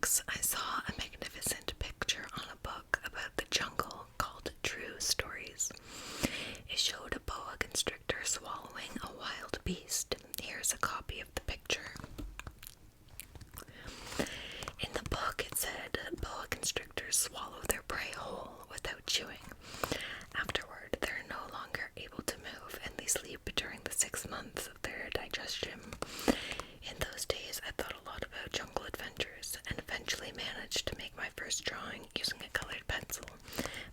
6, I saw a magnificent picture on a book about the jungle called True Stories. It showed a boa constrictor swallowing a wild beast. Here's a copy of the picture. In the book, it said boa constrictors swallow their prey whole without chewing. Afterward, they're no longer able to move and they sleep during the 6 months of their digestion. In those days, I thought a lot about jungle adventures and eventually managed to make my first drawing using a colored pencil.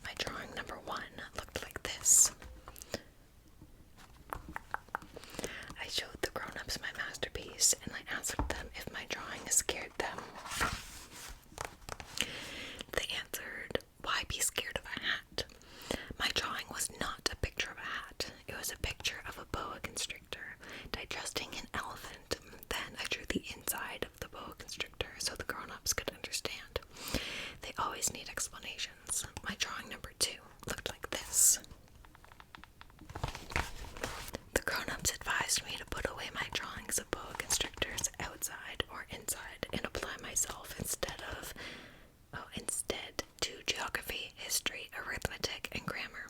My drawing number 1 looked like this. I showed the grown-ups my masterpiece and I asked them if my drawing scared them. They answered, "Why be scared of a hat?" My drawing was not a picture of a hat. It was a picture of a boa constrictor digesting an elephant. Then I drew the inside of the boa constrictor so the grown-ups could understand. They always need explanations. My drawing number 2 looked like this. The grown-ups advised me to put away my drawings of boa constrictors outside or inside and apply myself instead to geography, history, arithmetic, and grammar.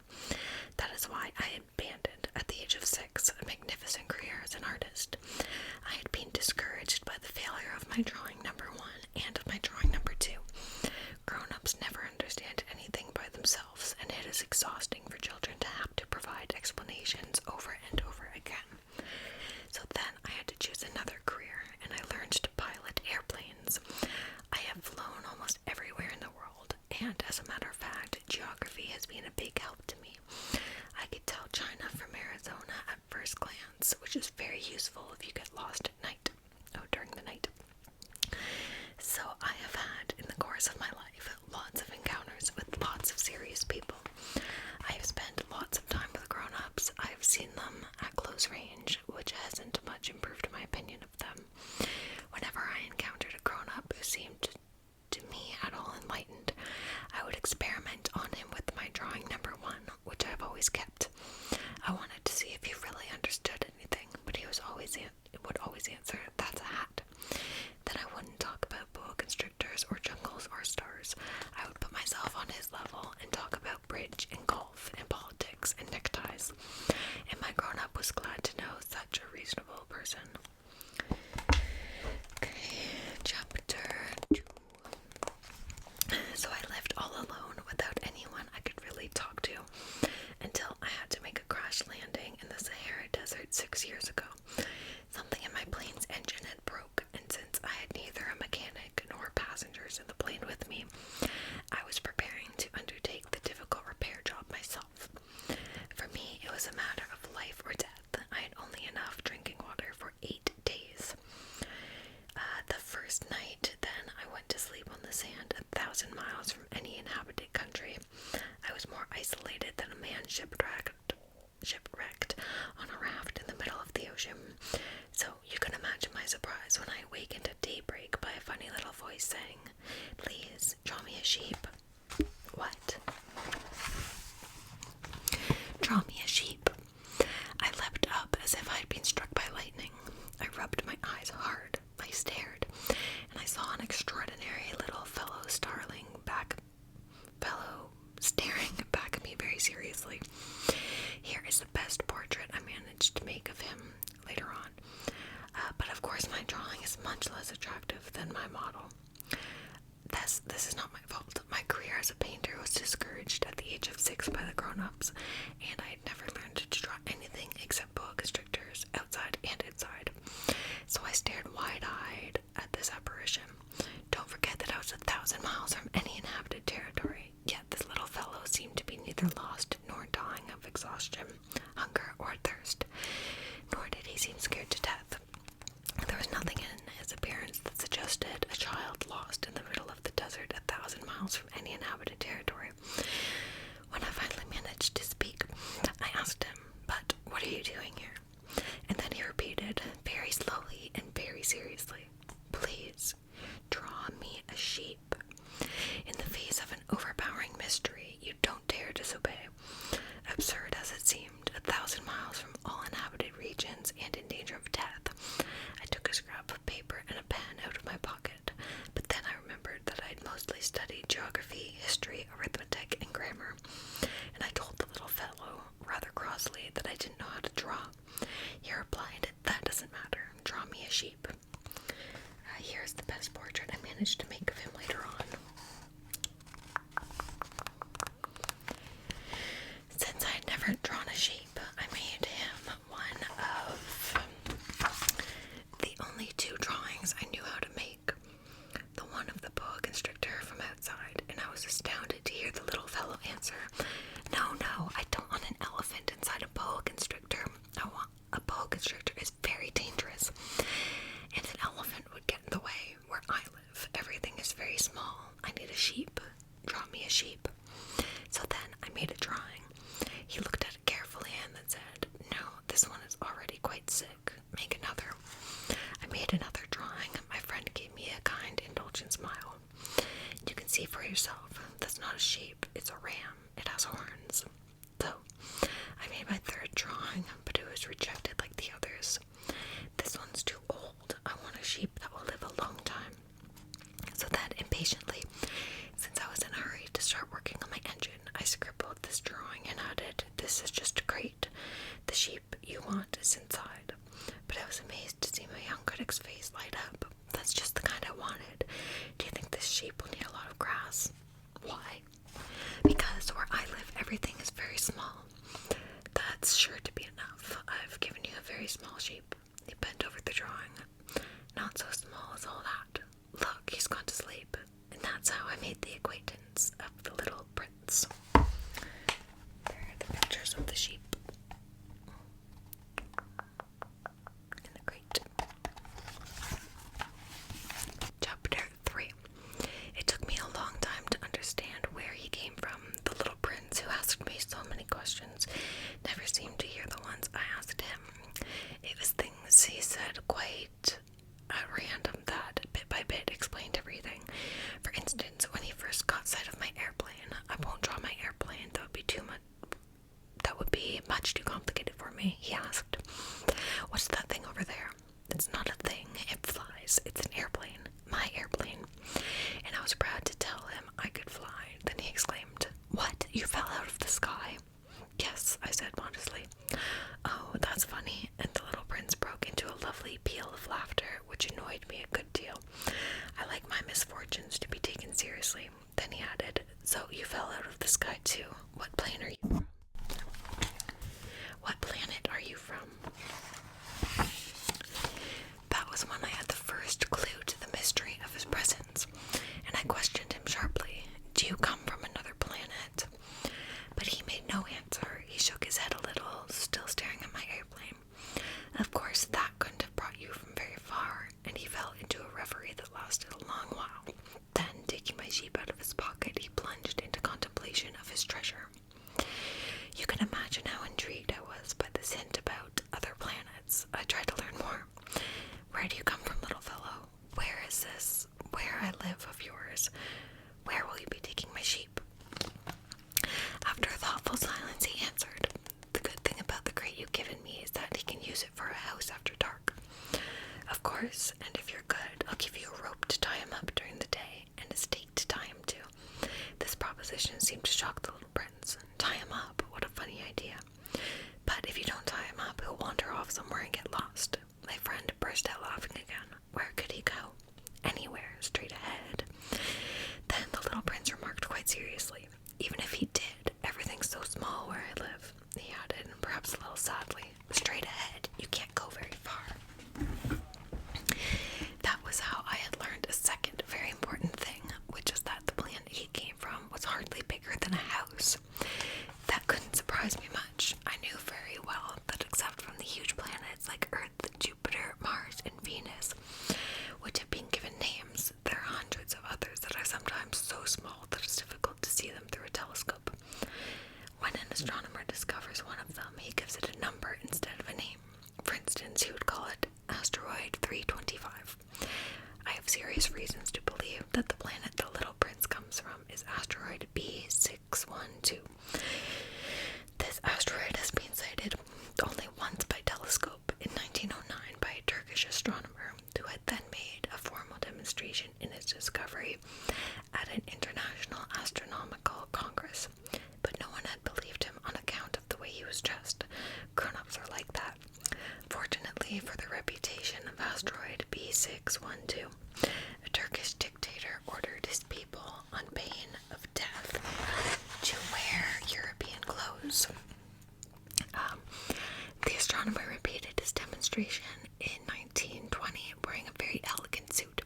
That is why I abandoned, at the age of 6, a magnificent career as an artist. I had been discouraged by the failure of my drawing number 1 and of my drawing number 2. Grown-ups never understand anything by themselves, and it is exhausting for children to have to provide explanations over and over again. So then I had to choose another career, and I learned to pilot airplanes. I have flown almost everywhere in the world, and as a matter of fact, geography has been a big help to me. I could tell China from Arizona at first glance, which is very useful if you get lost at night. During the night. So I have had, in the course of my life, lots of encounters with lots of serious people. I have spent lots of time with grown-ups. I have seen them at close range, which hasn't much improved my opinion of them. Whenever I encountered a grown-up who seemed to me at all enlightened, I would experiment on him with my drawing number 1, which I've always kept. I wanted to see if he really understood anything, but he would always answer, "That's a hat." Then I wouldn't talk about boa constrictors or jungles or stars. I would put myself on his level and talk about bridge and golf and politics and neckties. And my grown-up was glad to know such a reasonable person. Okay, chapter 2. So I lived all alone without anyone I could really talk to until I had to make a crash landing in the Sahara Desert 6 years ago. Something in my plane's engine had broke, and since I had neither a mechanic nor passengers in the plane with me, I was preparing to undertake the difficult repair job myself. For me, it was a matter of life or death. I had only enough drinking water for 8 days. The first night, then, I went to sleep on the sand 1,000 miles from any inhabited country. I was more isolated than a man shipwrecked on a raft in the middle of the ocean. So you can imagine my surprise when I awakened at daybreak by a funny little voice saying, "Please, draw me a sheep." What? Draw me a sheep. I leapt up as if I had been struck by lightning. I rubbed my eyes hard. I stared, and I saw an extraordinary little fellow staring back at me very seriously. Here is the best portrait I managed to make of him later on. But of course my drawing is much less attractive than my model. This is not my fault. My career as a painter was discouraged at the age of 6 by the grown-ups, and I had never learned to draw anything except boa constrictors, outside and inside. So I stared wide-eyed at this apparition. Don't forget that I was 1,000 miles from any inhabited territory, yet this little fellow seemed to be neither lost nor dying of exhaustion, hunger, or thirst, nor did he seem scared to death. There was nothing in his appearance that suggested a child lost in the middle of the desert 1,000 miles from any inhabited territory. When I finally managed to speak, I asked him, "But what are you doing here?" And then he repeated, very slowly and very seriously, "Please, draw me a sheep." In the face of an overpowering mystery, you don't dare disobey. Absurd as it seemed, 1,000 miles from all inhabited regions and in danger of death, I took a scrap of paper and a pen out of my pocket, but then I remembered managed to make of him later on. Since I had never drawn a sheep, I made him one of the only 2 drawings I knew how to make. The one of the boa constrictor from outside, and I was astounded to hear the little fellow answer, No, I don't want an elephant inside a boa constrictor. A boa constrictor is very dangerous, and an elephant would get in the way. Where I live, everything is very small. I need a sheep. Draw me a sheep. So then I made a drawing. He looked at it carefully and then said, No, this one is already quite sick. Make another. I made another drawing. My friend gave me a kind, indulgent smile. You can see for yourself. That's not a sheep. It's a ram. It has horns. So, I made my 3rd drawing, but it was rejected like the others. This one's too old. I want a sheep that will live a long time. So then, impatiently, since I was in a hurry to start working on my engine, I scribbled this drawing and added, This is just great. The sheep you want is inside. But I was amazed to see my young critic's face light up. That's just the kind I wanted. Do you think this sheep will need a lot of grass? Why? Because where I live, everything is very small. That's sure to be enough. I've given you a very small sheep. He bent over the drawing. Not so small as all that. Look, he's gone to sleep. And that's how I made the acquaintance of the little prince. There are the pictures of the sheep in the crate. Chapter 3. It took me a long time to understand where he came from. The little prince who asked me so many questions never seemed to hear the ones I asked him. It was things he said quite at random that, bit by bit, explained everything. For instance, when he first caught sight of my airplane, I won't draw my airplane, that would be much too complicated for me, he asked. What's that thing over there? It's not a thing, it flies. It's an airplane. My airplane. And I was proud to tell him I could fly. Then he exclaimed, What? You fell out of the sky? Yes, I said modestly. Oh, that's funny. And the little prince broke into a lovely peal of laughter, which annoyed me a good deal. I like my misfortunes to be taken seriously. Then he added, So you fell out of the sky too. What plane are you from? What planet are you from? That was when I had the first clue to the mystery of his presence, and I questioned him sharply. Do you come from another planet? But he made no answer. He shook his head a little, still staring at my airplane. Of course, that couldn't have brought you from very far, and he fell into a reverie that lasted a long while. Then, taking my sheep out of his pocket, he plunged into contemplation of his treasure. You can imagine how intrigued I was by this hint about other planets. I tried to learn more. Where do you come from, little fellow? Where is this? Where I live of yours? Where will you be taking my sheep? After a thoughtful silence, he answered, The good thing about the crate you've given me is that he can use it for a house after dark. Of course, and if you're good, I'll give you a rope to tie him up during the day, and a stake to tie him to. This proposition seemed to shock the little prince. Tie him up? What a funny idea. But if you don't tie him up, he'll wander off somewhere and get lost. My friend burst out laughing again. Where could he go? Anywhere, straight ahead. Then the little prince remarked quite seriously, Even if he did, everything's so small where I live, he added, perhaps a little sadly. Straight ahead, you can't go very far. That was how I had learned a second very important thing, which is that the planet he came from was hardly bigger than a house. That couldn't surprise me much. I knew very well that except from the huge planets like Earth, Jupiter, Mars, and Venus, which have been given names, there are hundreds of others that are sometimes so small that it's difficult to see them through a telescope. When an astronomer discovers one of them, he gives it a number instead of a name. For instance, he would call it asteroid 325. I have serious reasons to believe that the planet the little prince comes from is asteroid B612. This asteroid has been sighted only once by telescope in 1909 by a Turkish astronomer who had then made a formal demonstration in his discovery at an international astronomical congress. But no one had believed him on account of the way he was dressed. Grown-ups are like that. Fortunately for the reputation of asteroid B612, a Turkish dictator demonstration in 1920 wearing a very elegant suit,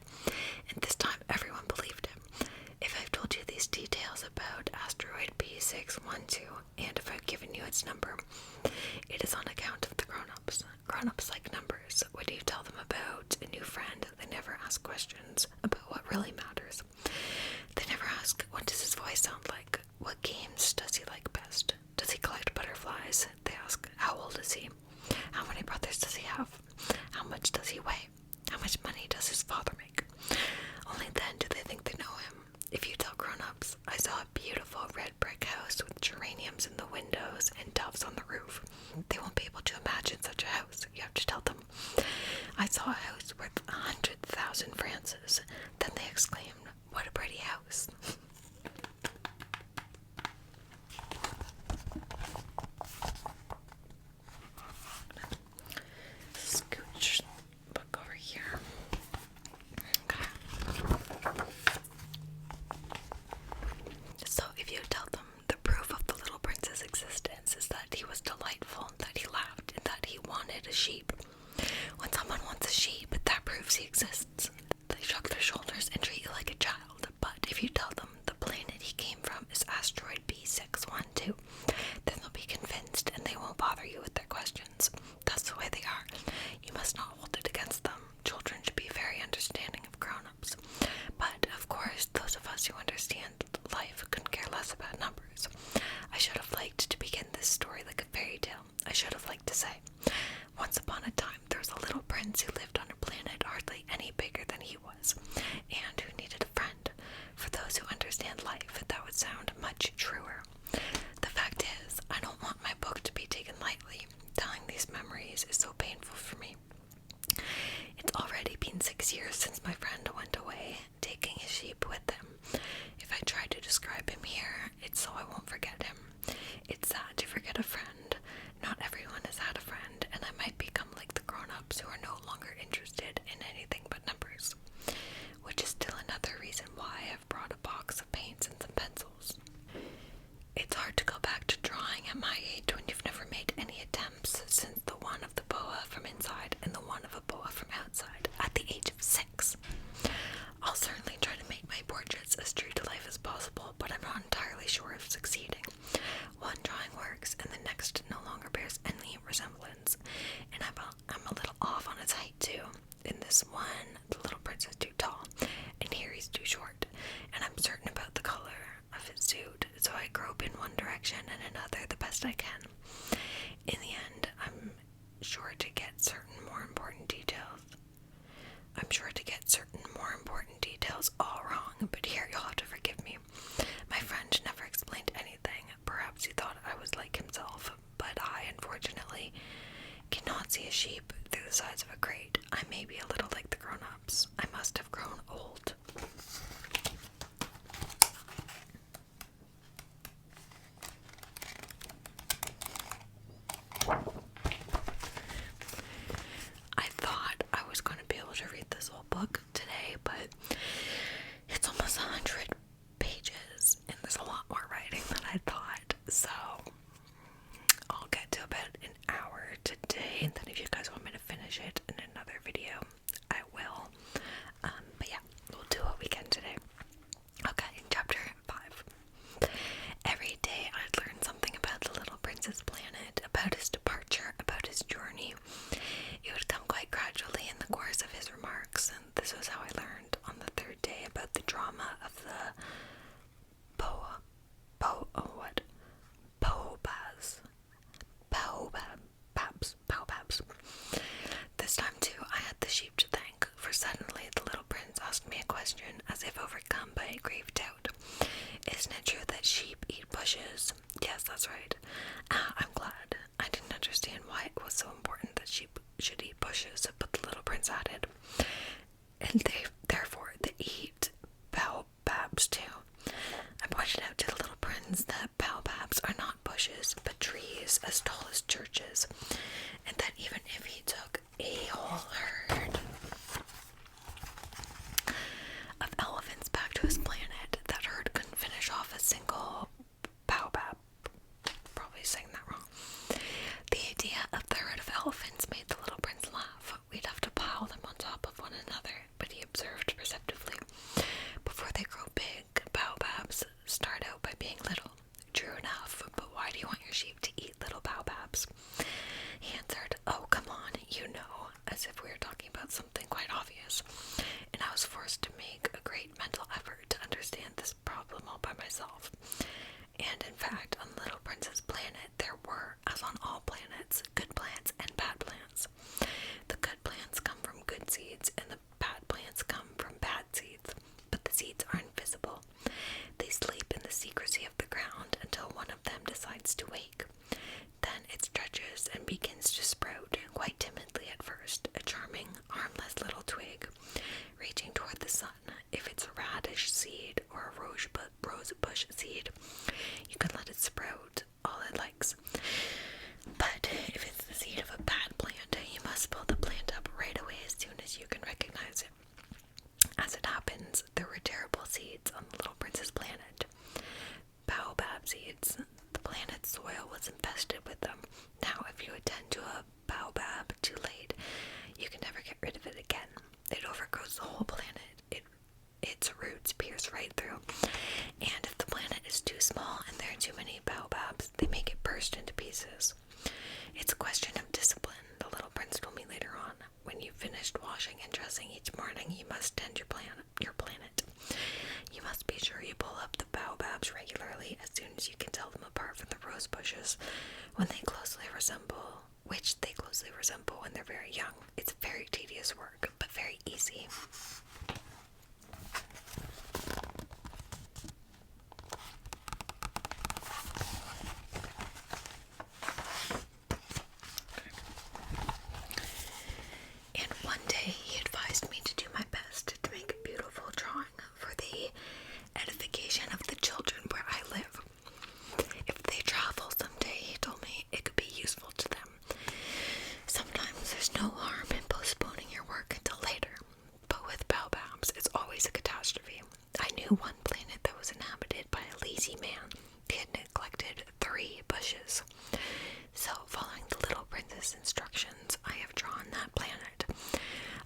and this time everyone believed him. If I've told you these details about asteroid B612, and if I've given you its number, it is on account of the grown-ups. Grown-ups like numbers. When you tell them about a new friend, they never ask questions about what really matters. They never ask, what does his voice sound like? What games does he like best? Does he collect butterflies? They ask, how old is he? How many brothers does he have? How much does he weigh? How much money does his father make? Only then do they think they know him. If you tell grown-ups, I saw a beautiful red brick house with geraniums in the windows and doves on the roof, they won't be able to imagine such a house. You have to tell them, I saw a house worth 100,000 francs. Then they exclaimed, what a pretty house. Scooch book over here. Okay. So if you tell them the proof of the little prince's existence is that he was delightful, that he laughed, and that he wanted a sheep. When someone wants a sheep, that proves he exists. They shrug their shoulders and treat you like a child. But if you tell them the planet he came from is asteroid B612, then they'll be convinced and they won't bother you with their questions. That's the way they are. You must not hold it against them. Children should be very understanding of grown-ups. But, of course, those of us who understand life couldn't care less about numbers. I should have liked to begin this story like a fairy tale. I should have liked to say, once upon a time there was a little prince who lived on a planet hardly any bigger than he was, and who needed a friend. For those who understand life, that would sound much truer. The fact is, I don't want my book to be taken lightly. Telling these memories is so painful for me. It's already been 6 years since my friend went away, taking his sheep with him. If I try to describe him here, it's so I won't forget him. It's sad to forget a friend. Not everyone has had a friend, and I might become like the grown-ups who are no longer interested in anything but numbers. Which is still another reason why I've brought a box of paints and some pencils. It's hard to go back to drawing at my age when you've never made any attempts since the one of the boa from inside and the one of a boa from outside at the age of 6. I'll certainly try to make my portraits as true to life as possible, but I'm not entirely sure of succeeding. One drawing works and the next no longer bears any resemblance, and I'm a little off on his height too. In this one, the little prince is too tall, and here he's too short, and I'm certain about the color of his suit, so I grope in one direction and another the best I can. In the end, I'm sure to get certain more important details all wrong, but here you'll have to forgive me. My friend never explained anything. Perhaps he thought I was like himself, but I, unfortunately, cannot see a sheep through the sides of a crate. I may be a little like the grown-ups. I must have grown old. I thought I was going to be able to read this whole book today, but it's almost 100 pages, and there's a lot more writing than I thought, so I'll get to about an hour today, and then if you guys want me to finish it in another video, I will. But yeah, we'll do what we can today. Okay, chapter 5. Every day I'd learn something about the little prince's planet, about his departure, about his journey. It would come quite gradually in the course of his remarks, and this was how I learned on the 3rd day about the drama of the baobabs. This time too, I had the sheep to thank, for suddenly the little prince asked me a question, as if overcome by a grave doubt. Isn't it true that sheep eat bushes? Yes, that's right. I'm glad. I didn't understand why it was so important that sheep should eat bushes, but the little prince added, and therefore they eat baobabs too. I pointed out to the little prince that baobabs are not bushes, but trees as tall as churches, and that even if he took a whole herd of elephants back to his planet, that herd couldn't finish off a single baobab. Probably saying that wrong. The idea of the herd of elephants made the little prince laugh. around until one of them decides to wake. Then it stretches and begins to sprout, quite timidly at first, a charming, harmless little twig, reaching toward the sun. If it's a radish seed or a rose bush seed, you can let it sprout all it likes. But if it's the seed of a bad plant, you must pull the plant up right away as soon as you can recognize it. As it happens, there were terrible seeds on the little prince's planet. Baobab seeds. The planet's soil was infested with them. Now, if you attend to a baobab too late, you can never get rid of it again. It overgrows the whole planet. Its roots pierce right through. And if the planet is too small and there are too many baobabs, they make it burst into pieces. It's a question of discipline, the little prince told me later on. When you've finished washing and dressing each morning, you must tend your planet. You must be sure you pull up the baobabs regularly as soon as you can tell them apart from the rose bushes, which they closely resemble when they're very young. It's very tedious work, but very easy. And one day he advised me to do my best to make a beautiful drawing for the edification of the children where I live. If they travel someday, he told me, it could be useful to them. Sometimes there's no harm in postponing your work until later, but with baobabs, it's always a catastrophe. I knew one planet that was inhabited by a lazy man. He had neglected 3 bushes. So, following the little prince's instructions, I have drawn that planet.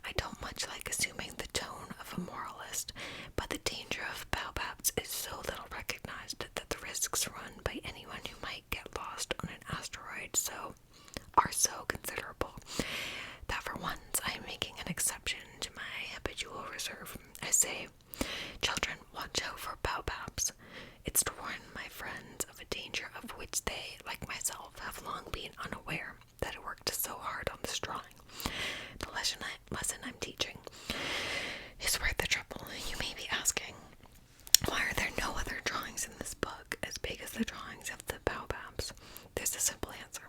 I don't much like assuming the tone of a moralist, but the danger of baobabs is so little recognized that the risks run by anyone who might get lost on an asteroid are so considerable that for once I am making an exception to my habitual reserve. I say, children, watch out for baobabs. It's to warn my friends of a danger of which they, like myself, have long been unaware, that I worked so hard on this drawing. The lesson I'm teaching is worth the trouble. You may be asking, why are there no other drawings in this book as big as the drawings of the baobabs? There's a simple answer.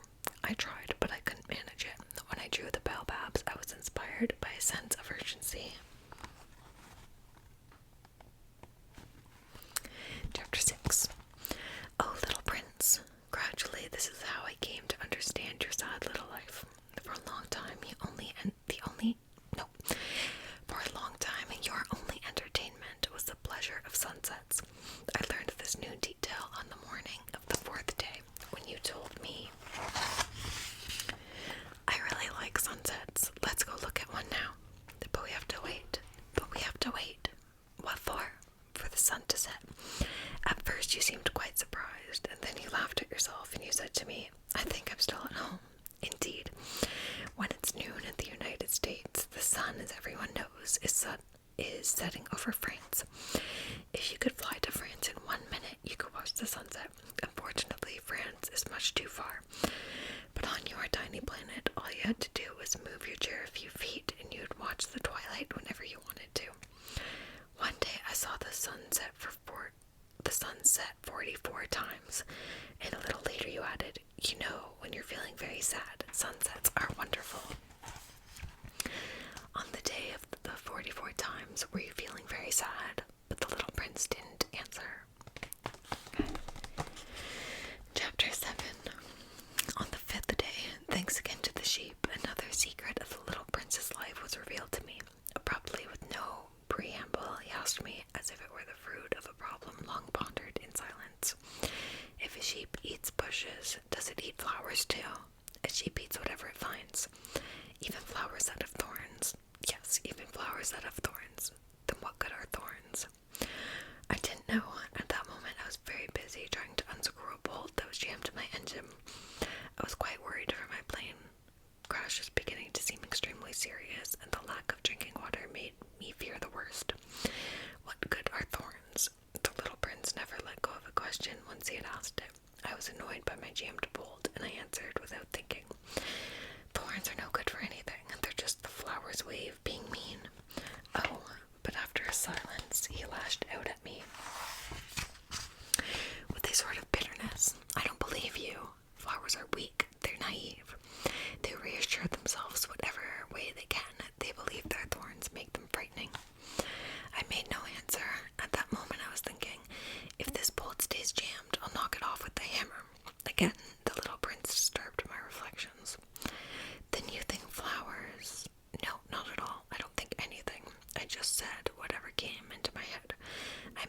I tried, but I couldn't manage it. When I drew the baobabs, I was inspired by a sense of urgency. Chapter 6. Oh, little prince, gradually this is how I came to understand your sad little life. For a long time, your only entertainment was the pleasure of sunsets. I learned this new detail on the morning of the 4th day, when you told me, I really like sunsets. Let's go look at one now. But we have to wait. What for? For the sun to set. At first you seemed quite surprised, and then you laughed at yourself and you said to me, I think I'm still at home. Indeed, when it's noon in the United States, the sun, as everyone knows, is setting over France. If you could fly to France in 1 minute, you could watch the sunset. Unfortunately, France is much too far. But on your tiny planet, all you had to do was move your chair a few feet and you'd watch the twilight whenever you wanted to. One day I saw the sun set 44 times, and a little later you added, you know, when you're feeling very sad, sunsets are wonderful. On the day of the 44 times, were you feeling very sad? But the little prince didn't answer. Okay. Chapter 7. On the 5th day, thanks again to the sheep, another secret of the little prince's life was revealed to me. Abruptly, with no preamble, he asked me, as if it were the fruit of a problem long pondered in silence. If a sheep eats bushes, does it eat flowers too? A sheep eats whatever it finds. Even flowers that have thorns. Yes, even flowers that have thorns. Then what good are thorns? I didn't know. At that moment, I was very busy trying to unscrew a bolt that was jammed to my engine. I was quite worried for my plane. Crash was beginning to seem extremely serious, and the lack of drinking water made me fear the worst. What good are thorns? The little prince never let go of a question once he had asked it. I was annoyed by my jammed bolt, and I answered without thinking. Thorns are no good for anything. They're just the flower's way of being mean. Oh, but after a silence, he lashed out at me with a sort of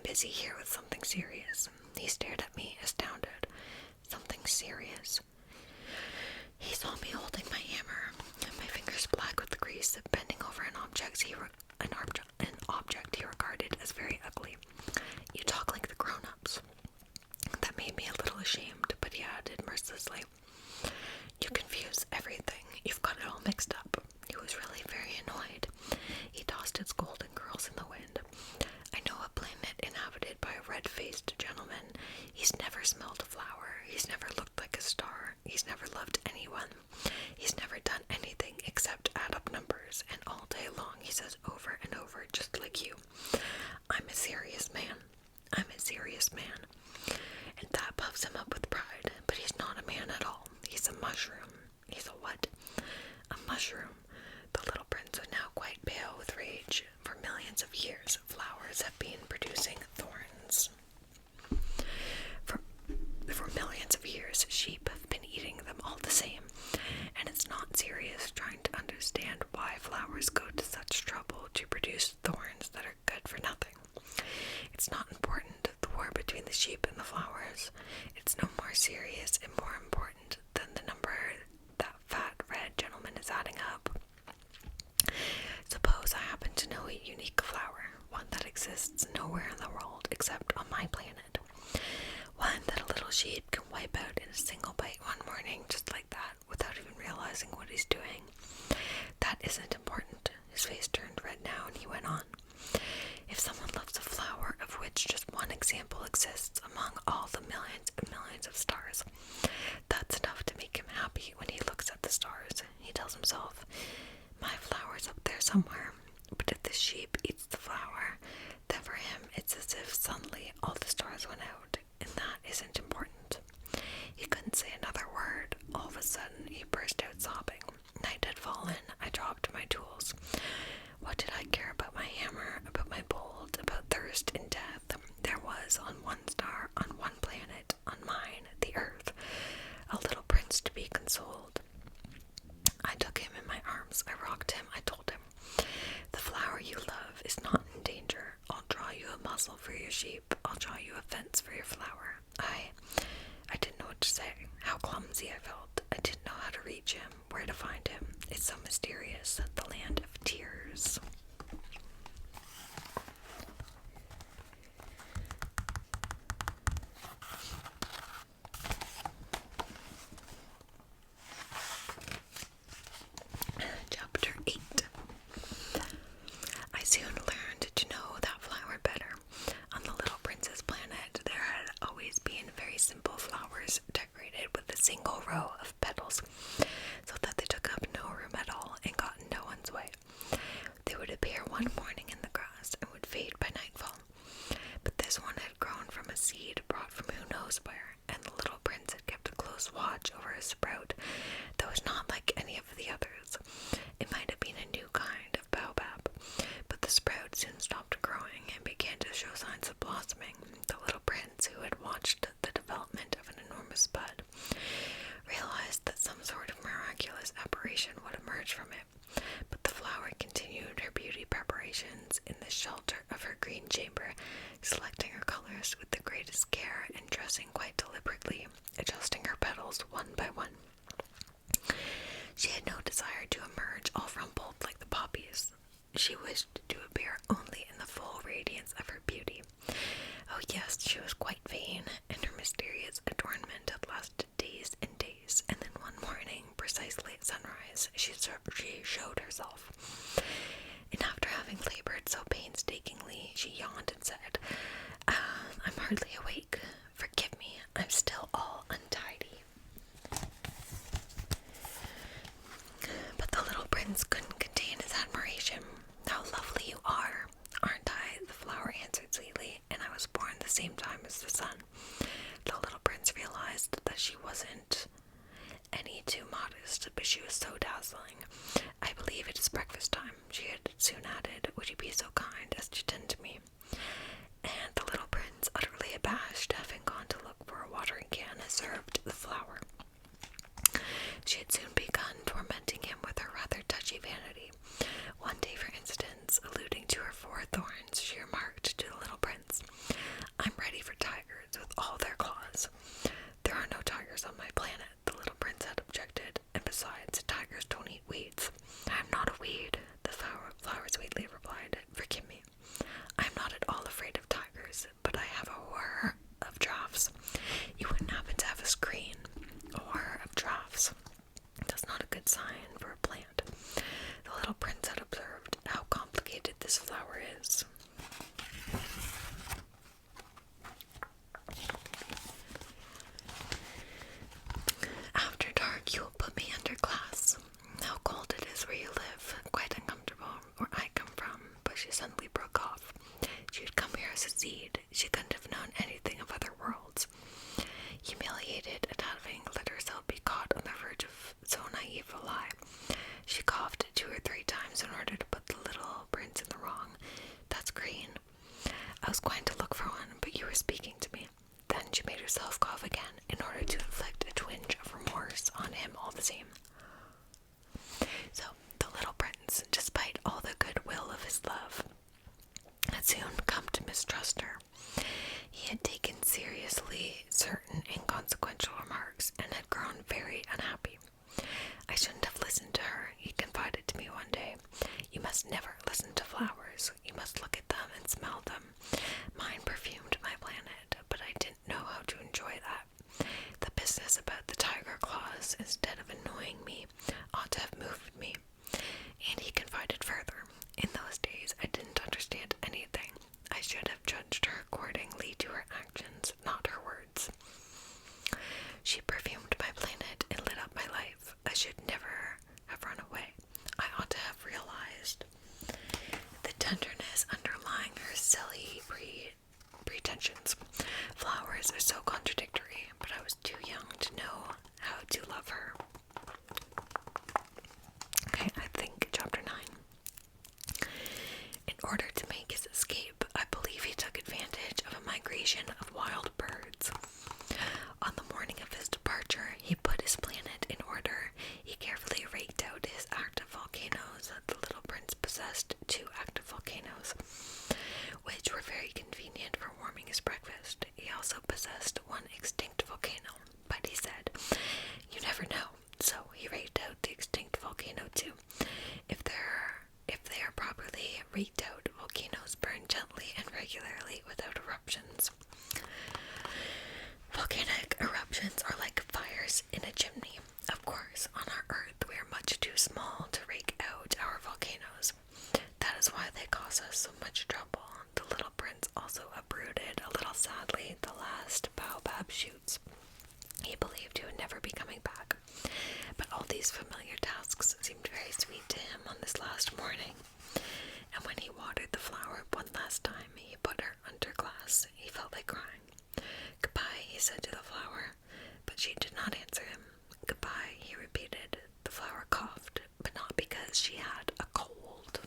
busy here with something serious." He stared at me, astounded. Something serious? He saw me holding my hammer, my fingers black with grease, bending over an object he regarded as very ugly. "You talk like the grown-ups." That made me a little ashamed, but he added mercilessly, "You confuse everything. You've got it all mixed up." He was really very annoyed. He tossed his golden curls in the wind. "I know a planet inhabited by a red-faced gentleman. He's never smelled a flower. He's never looked like a star. He's never loved anyone. He's never done anything except add up numbers, and all day long he says over and over, just like you, 'I'm a serious man. I'm a serious man.' And that puffs him up with pride, but he's not a man at all. He's a mushroom." "He's a what?" "A mushroom." The little prince was now quite pale with rage. "For millions of years, flowers have been producing thorns. For millions of years, sheep have been eating them all the same. And it's not serious trying to understand why flowers go to such trouble to produce thorns that are good for nothing. It's not important, the war between the sheep and the flowers. It's no more serious and more important than the number that fat red gentleman is adding up. Suppose I happen to know a unique flower, one that exists nowhere in the world except on my planet. One that a little sheep can wipe out in a single bite one morning, just like that, without even realizing what he's doing. That isn't important." His face turned red now, and he went on. "If someone loves a flower of which just one example exists among all the millions and millions of stars, that's enough to make him happy when he looks at the stars. He tells himself, 'My flower's up there somewhere.' But if the sheep eats the flower, then for him it's as if suddenly all the stars went out, and that isn't important." He couldn't say another word. All of a sudden, he burst out sobbing. Night had fallen. I dropped my tools. What did I care about my hammer, about my bolt, about thirst and death? There was, on one star, on one planet, on mine, the Earth, a little prince to be consoled. I took him in my arms. I rocked him. I told him, "The flower you love is not in danger. I'll draw you a muzzle for your sheep. I'll draw you a fence for your flower." I didn't know what to say. How clumsy I felt. I didn't know how to reach him, where to find him. It's so mysterious, the land of tears. Chapter 8. I soon learned to know that flower better. On the little prince's planet, there had always been very simple flowers decorated with a single row of petals, so that they took up no room at all and got in no one's way. They would appear one morning in the grass and would fade by nightfall. But this one had grown from a seed brought from who knows where, and the little prince had kept a close watch over a sprout that was not like any of the others. It might have been a new kind of baobab, but the sprout soon stopped growing and began to show signs of blossoming. The little prince, who had watched the development of an enormous bud, realized that some sort of miraculous apparition would emerge from it. But the flower continued her beauty preparations in the shelter of her green chamber, selecting her colors with the greatest care and dressing quite deliberately, adjusting her petals one by one. She had no desire to emerge all rumpled like the poppies. She wished to appear only in the full radiance of her beauty. Oh yes, she was quite vain, and her mysterious adornment had lasted days and days, and then one morning, precisely at sunrise, she showed herself. And after having labored so painstakingly, she yawned and said, "I'm hardly awake. Forgive me, I'm still all untidy." But the little prince couldn't contain his admiration. "How lovely you are, aren't I?" the flower answered sweetly, "and I was born the same time as the sun." The little prince realized that she wasn't any too modest, but she was so dazzling. "I believe it is breakfast time," she had soon added. "Would you be so kind as to tend to me?" And the little prince, utterly abashed, having gone to look for a watering can, served the flower. She had soon begun tormenting him with her rather touchy vanity. One day, for instance, alluding to her 4 thorns, she remarked to the little prince, I'm ready for tigers with all their claws. There are no tigers on my planet, the little prince had objected, and besides, tigers don't eat weeds. I'm not a weed, the flower sweetly replied. Forgive me. I'm not at all afraid of tigers, but I have a horror of giraffes. You wouldn't happen to have a screen. A horror of giraffes. That's not a good sign for a plant. The little prince had observed how complicated this flower is. After dark, you will put me under glass. How cold it is where you live. Quite uncomfortable, where I come from. But she suddenly broke off. She had come here as a seed. She couldn't have known anything of other worlds. Humiliated at having let herself be caught on the verge of so naive a lie, she coughed 2 or 3 times in order to put the little prince in the wrong. That's green. I was going to look for one, but you were speaking to me. Then she made herself cough again in order to inflict a twinge of remorse on him all the same. So, the little prince, despite all the goodwill of his love, had soon come to mistrust her. He had taken seriously certain inconsequential remarks and had grown very unhappy. I shouldn't have listened to her, he confided to me one day. You must never listen to flowers. You must look at them and smell them. Mine perfumed my planet, but I didn't know how to enjoy that. The business about the tiger claws, instead of annoying me, ought to have moved me. And he confided further. In those days, I didn't understand anything. I should have judged her accordingly to her actions, not her words. She perfumed my planet and lit up my life. I should never have run away. I ought to have realized the tenderness underlying her silly pretensions. Flowers are so contradictory, but I was too young to know how to love her. Okay, I think chapter 9. In order to make his escape, I believe he took advantage of a migration of wild birds. On the morning of his departure, he put his planet in order. He carefully raked out his active volcanoes. The little prince possessed 2 active volcanoes, which were very convenient for warming his breakfast. He also possessed 1 extinct volcano, but he said, "You never know." So he raked out the extinct volcano too. If they are properly raked out, volcanoes burn gently and regularly without eruptions. Volcanic eruptions are like fires in a chimney. Of course, on our Earth, we are much too small to rake out our volcanoes. That is why they cause us so much trouble. The little prince also uprooted, a little sadly, the last baobab shoots. He believed he would never be coming back. But all these familiar tasks seemed very sweet to him on this last morning. And when he watered the flower 1 last time, he put her under glass. He felt like crying. "Goodbye," he said to the flower, but she did not answer him. "Goodbye," he repeated. The flower coughed, but not because she had a cold.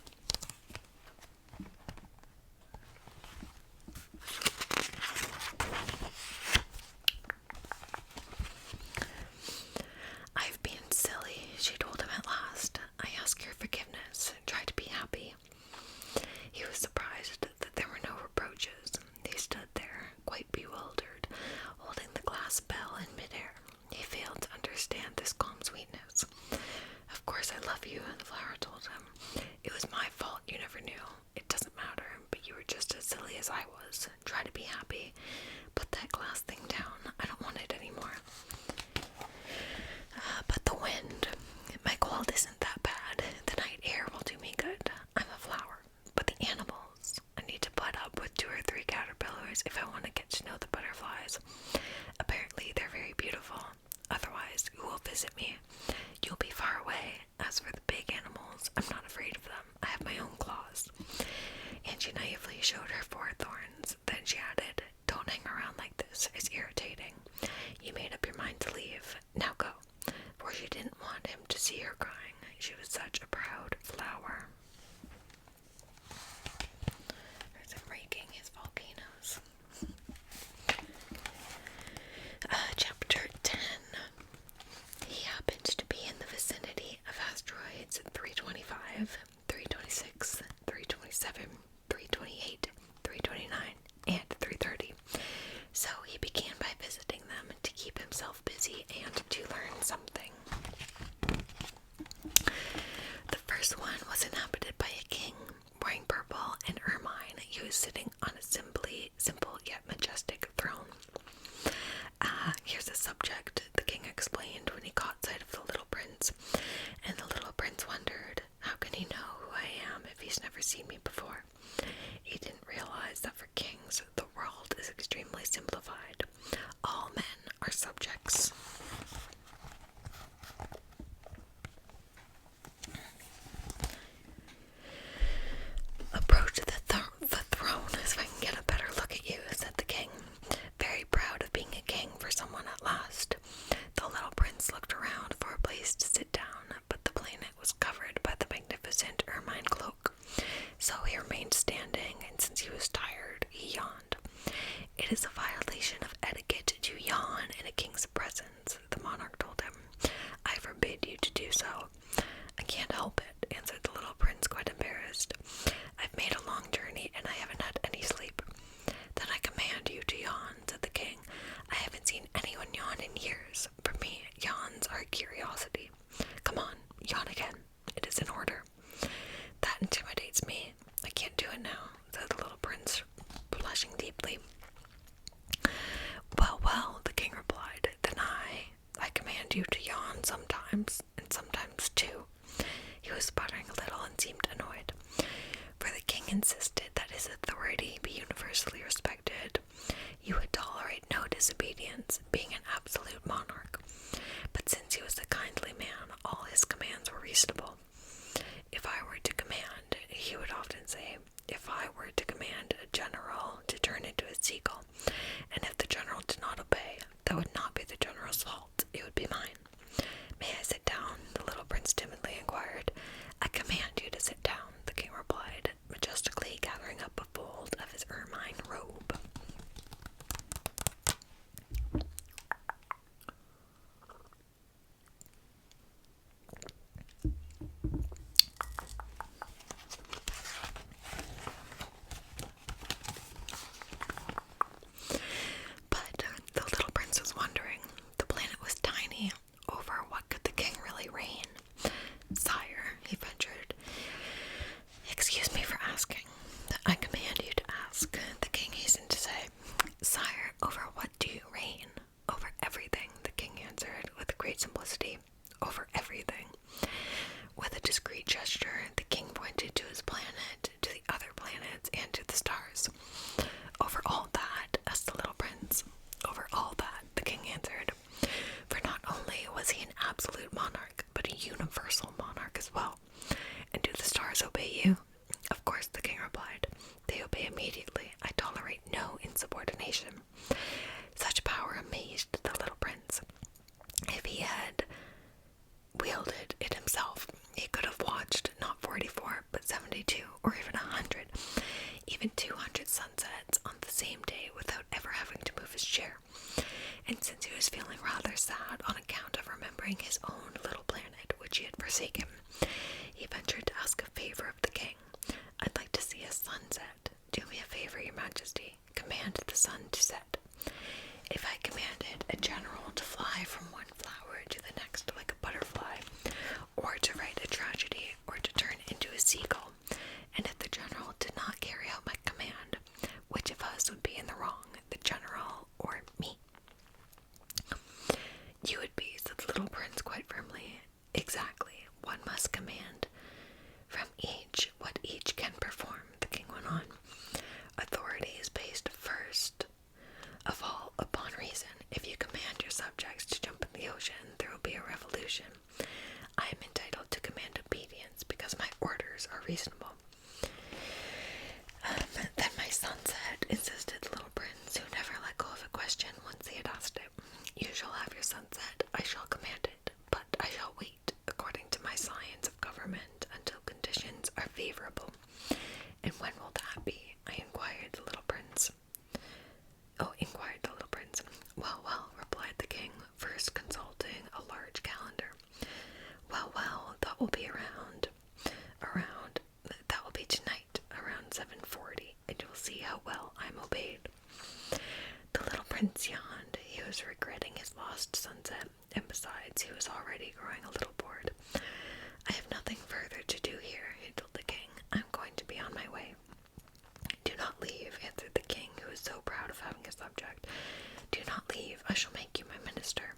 "I've been silly," she told him at last. "I ask your forgiveness. Try to be happy." He was surprised that there were no reproaches. They stood there, quite bewildered, holding the glass bell in midair. He failed to understand this calm sweetness. "Of course I love you," the flower told him. "It was my fault you never knew. It doesn't matter, but you were just as silly as I was. Try to be happy. Put that glass thing down. I don't want it anymore." But the wind. My cold isn't that bad. The night air will do me good. I'm a flower. But the animals. I need to put up with 2 or 3 caterpillars if I want to get to know the butterflies. Apparently they're very beautiful. Otherwise, who will visit me? You'll be far away. As for the big animals, I'm not afraid of them. I have my own claws. And she naively showed her 4 thorns. Then she added, "Don't hang around like this. It's irritating. You made up your mind to leave. Now go." For she didn't want him to see her crying. She was such a proud flower. There's him raking his volcanoes. Chapter 10. He happened to be in the vicinity of asteroids 325, 326, 327, 328, 329, and 330. subject, the king explained when he caught sight of the little prince, and the little prince wondered, how can he know who I am if he's never seen me before? He didn't realize that for kings, the world is extremely simplified. All men are subjects. Approach the throne so I can get a better look at you, said the king, very proud of being a king for someone at last. The little prince looked around for a place to sit down, but the planet was covered by the magnificent ermine cloak, so he remained standing, and since he was tired, he yawned. It is a violation of etiquette to yawn in a king's presence, the monarch told him. I forbid you to do so. I can't help it, answered the little prince, quite embarrassed. I've made a long journey, and I haven't had any sleep. Then I command you to yawn, said the king. I haven't seen anyone yawn in years. For me, yawns are a curiosity. Come on, yawn again. It is in order. That intimidates me. I can't do it now, said the little prince, blushing deeply. Well, well, the king replied, then I command you to yawn sometimes, and sometimes too. He was sputtering a little and seemed annoyed, for the king insisted that his authority be universally respected. You would tolerate no disobedience, being an absolute monarch. But since he was a kindly man, all his commands were reasonable. If I were to command, he would often say, if I were to command a general to turn into a seagull, and if the general did not obey, that would not be the general's fault, it would be mine. May I sit down? The little prince timidly inquired. I command you to sit down, the king replied, majestically gathering up a fold of his ermine robe. But the little prince was wondering. The planet was tiny. Over what could the king really reign? Sire, he ventured. Excuse me for asking. I command you to ask, the king hastened to say. Sire, over what do you reign? Over everything, the king answered with great simplicity. Over everything. With a discreet gesture, the king pointed to his planet, to the other planets, and to the stars. Over all that, asked the little prince. Over all that, the king answered. For not only was he an absolute monarch, but a universal monarch as well. And do the stars obey you? Of course, the king replied. They obey immediately. I tolerate no insubordination. Such power amazed the little prince. If he had wielded it himself, he could have watched not 44, but 72, or even 100, even 200 sunsets on the same day without ever having to move his chair. And since he was feeling rather sad on account of remembering his own little planet, which he had forsaken, he ventured to ask a favor of the king. I'd like to see a sunset. Do me a favor, your majesty. Command the sun to set. If I commanded a general to fly from one flower to the next like a butterfly, or to write a tragedy, or to turn into a seagull, and if the general did not carry out my command, which of us would be in the wrong, the general or me? You would be, said the little prince quite firmly. Exactly. One must command from each what each can perform, the king went on. Authority is based first of all upon reason. If you command your subjects to jump in the ocean, there will be a revolution. I am entitled to command obedience because my orders are reasonable. Then my sunset, insisted the little prince, who never let go of a question once he had asked it. You shall have your sunset. I shall command it, but I shall wait, according to my science of government, until conditions are favorable. And when will that be? Inquired the little prince. Well, well, replied the king, first consulting a large calendar. Well, well, that will be that will be tonight, around 7:40, and you'll see how well I'm obeyed. The little prince yawned. He was regretting his lost sunset, and besides, he was already growing a little bored. I have nothing further to do here, he told the king. I'm going to be on my way. Do not leave, answered the king, who was so proud of having a subject. Do not leave. I shall make you my minister.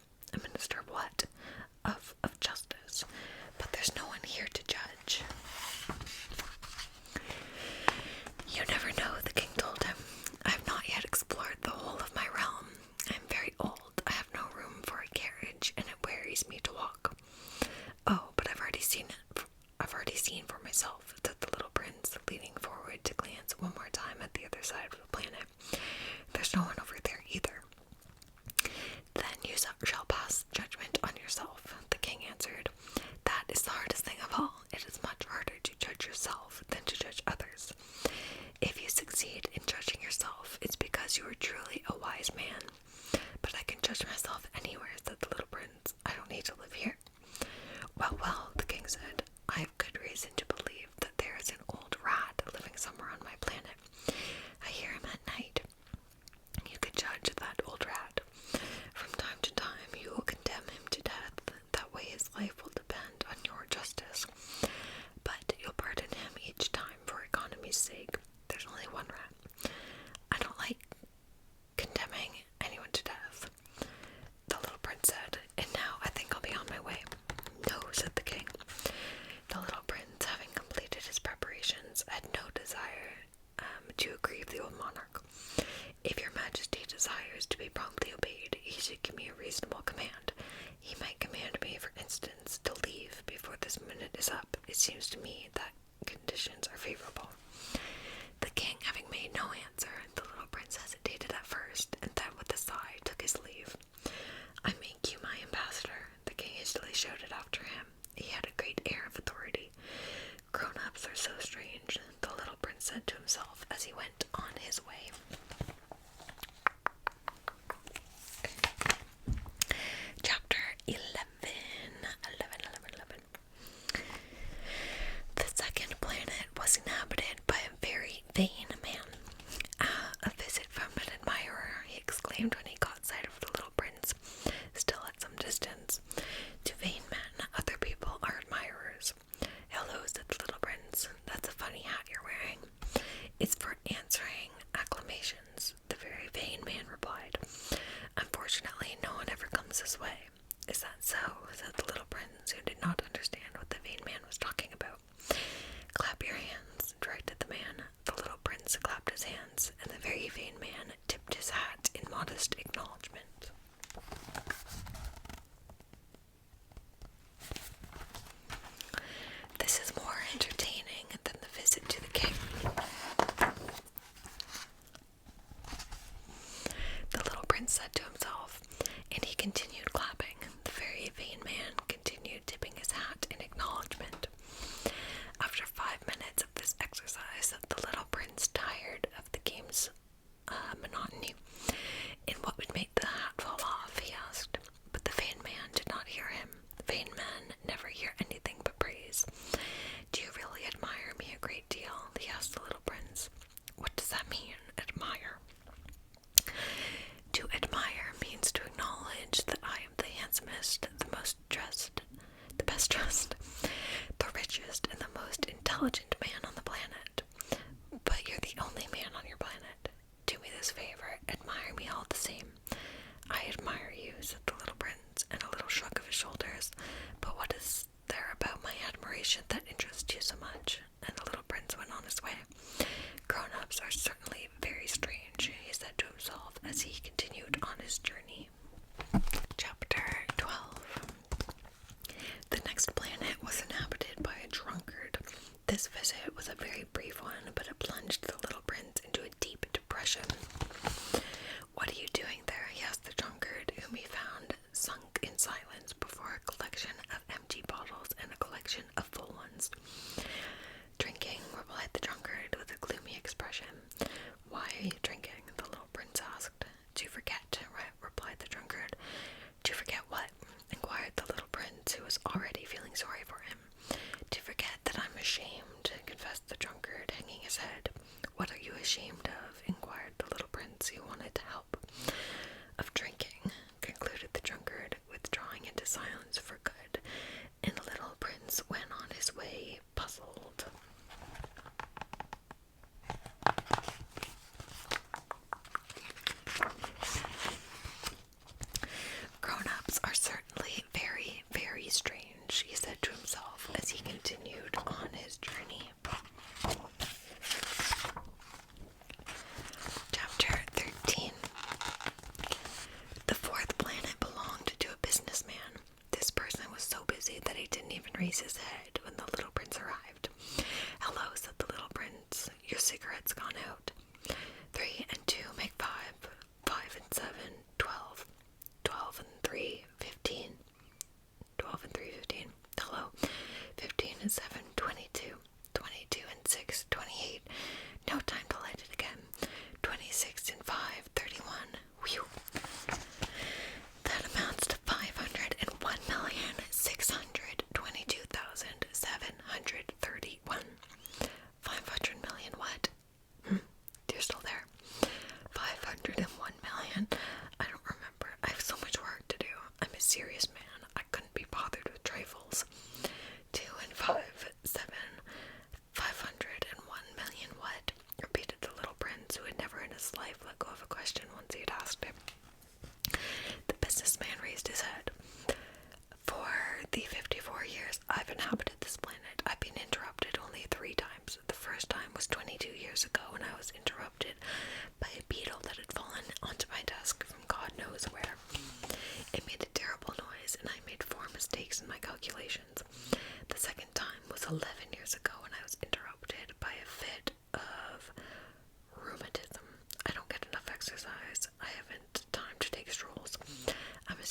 were truly a wise man. But I can judge myself anywhere, said the little prince. I don't need to live here. Well, well, the king said, I have good reason to believe that there is an old rat living somewhere on my planet. I hear him at night. You could judge that old rat. From time to time you will condemn him to death. That way his life will depend on your justice. But you'll pardon him each time for economy's sake. There's only one rat. I don't like condemning anyone to death, the little prince said, and now I think I'll be on my way. No, said the king. The little prince, having completed his preparations, had no desire to aggrieve the old monarch. If your majesty desires to be promptly obeyed, he should give me a reasonable command. He might command me, for instance, to leave before this minute is up. It seems to me that conditions are favorable. The king, having made no answer, the little prince hesitated at first, and then with a sigh took his leave. I make you my ambassador, the king hastily shouted after him. He had a great air of authority. Grown-ups are so strange, the little prince said to himself as he went on his way. Chapter 11. The second planet was inhabited by a very vain man. A visit from an admirer, he exclaimed when he caught sight of the little prince, still at some distance. To vain men, other people are admirers. Hello, said the little prince. That's a funny hat you're wearing. It's for answering acclamations, the very vain man replied. Unfortunately, no one ever comes this way. Is that so? Said the little prince, who did not understand what the vain man was talking about. Clap your hands, directed the man. The little prince clapped his hands, and the very vain man tipped his hat in modest acknowledgment. This is more entertaining than the visit to the king. The little prince said to himself, and he continued clapping. The very vain man continued tipping his hat in acknowledgment. After 5 minutes of this exercise, the little prince, tired of the game's monotony, in what would make the hat fall off, he asked. But the vain man did not hear him. Vain men never hear anything but praise. Do you really admire me a great deal? He asked the little prince. What does that mean, admire? To admire means to acknowledge that I am the handsomest, the most dressed, the best dressed, the richest, and the most intelligent man on the planet. But you're the only man on your planet. Do me this favor, admire me all the same. I admire you, said the little prince, and a little shrug of his shoulders. But what is there about my admiration that interests you so much? And the little prince went on his way. Grown-ups are certainly very strange, he said to himself as he continued on his journey. Chapter 12. The next planet was inhabited by a drunkard. This visit was a very brief one, but it plunged the little prince into a deep depression. What are you doing there? He asked the drunkard, whom he found sunk in silence before a collection of empty bottles and a collection of full ones. Drinking, replied the drunkard with a gloomy expression. Why are you drinking? The little prince asked.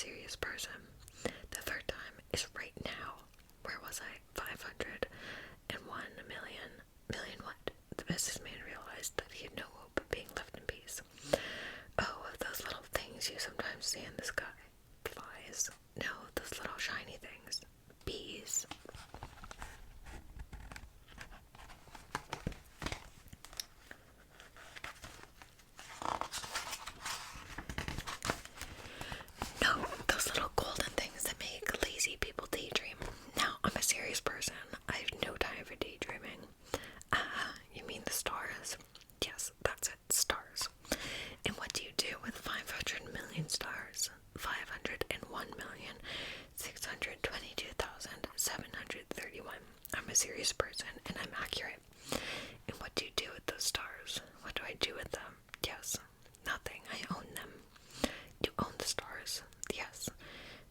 serious person. The third time is right now. Where was I? 501 million what? The businessman realized that he had no hope of being left in peace. Oh, those little things you sometimes see in the sky. Flies. No, those little shiny things. Bees. No, those little golden things that make lazy people daydream. Now, I'm a serious person. I have no time for daydreaming. You mean the stars? Yes, that's it, stars. And what do you do with 500 million stars? 501,622,731. I'm a serious person, and I'm accurate. And what do you do with those stars? What do I do with them? Yes, nothing. I own them. You own the stars? Yes.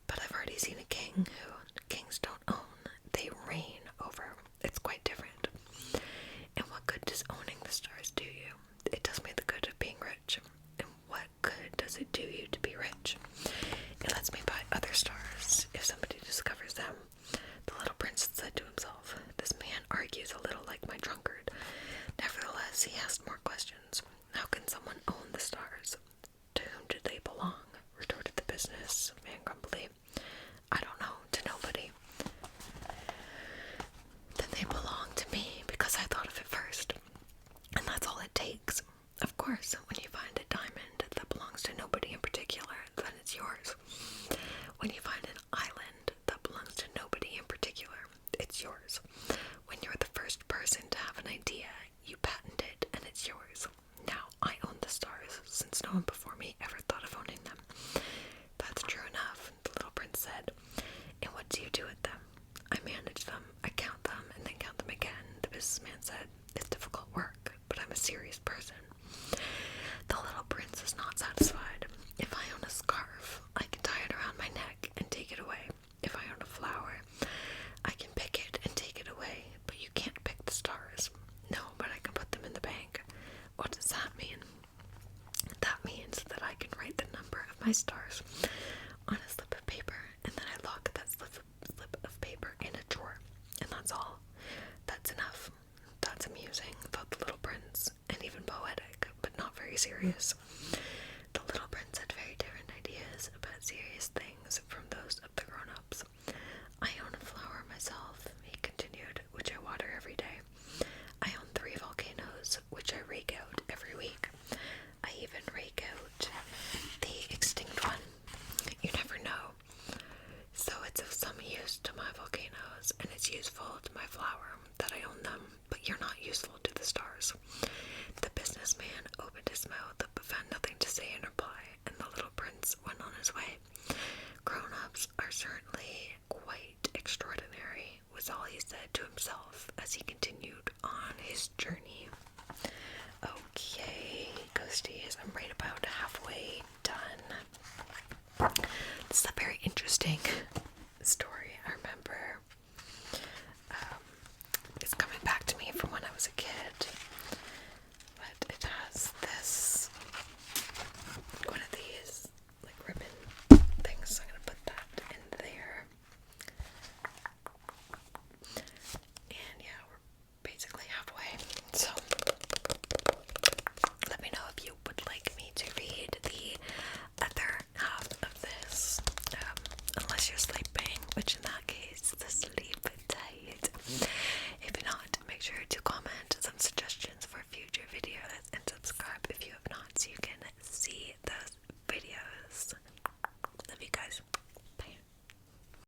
But I've already seen a king who kings don't own. They reign over. It's quite different. And what good does owning the stars do you? It does me the good of being rich. And what good does it do you to be rich? It lets me buy other stars if somebody discovers them. The little prince said to himself, "This man argues a little like my drunkard." Nevertheless, he asked more questions. How can someone own the stars? To whom do they belong? Retorted the businessman grumpily. I don't know, to nobody. Then they belong to me because I thought of it first. And that's all it takes. Of course, when you find a diamond that belongs to nobody in particular, then it's yours. When you find an island that belongs to nobody in particular, it's yours. When you're the first person to have an idea, you patent it and it's yours. Now I own the stars, since no one before me ever thought of owning them. That's true enough, the little prince said. And what do you do with them? I manage them, I count them, and then count them again, the businessman said. It's difficult work, but I'm a serious person. The little prince is not satisfied. If I own a scarf, I can tie it around my neck and take it away. If I own a flower, I can pick it and take it away, but you can't pick the stars. No, but I can put them in the bank. What does that mean? That means that I can write the number of my stars on a slip of paper, and then I lock that slip of paper in a drawer. And that's all. That's enough. That's amusing, thought the little prince, and even poetic, but not very serious. The little prince had very different ideas about serious things from those of the grown-ups. I own a flower myself, he continued, which I water every day. I own 3 volcanoes, which I rake out every week. I even rake out the extinct one. You never know. So it's of some use to my volcanoes, and it's useful to my flower that I own them, but you're not useful to the stars. The businessman opened his mouth but found nothing to say in reply, and the little prince went on his way. Grown-ups are certainly quite extraordinary, was all he said to himself as he continued on his journey. Okay, Ghosties, I'm right about halfway done. This is a very interesting story.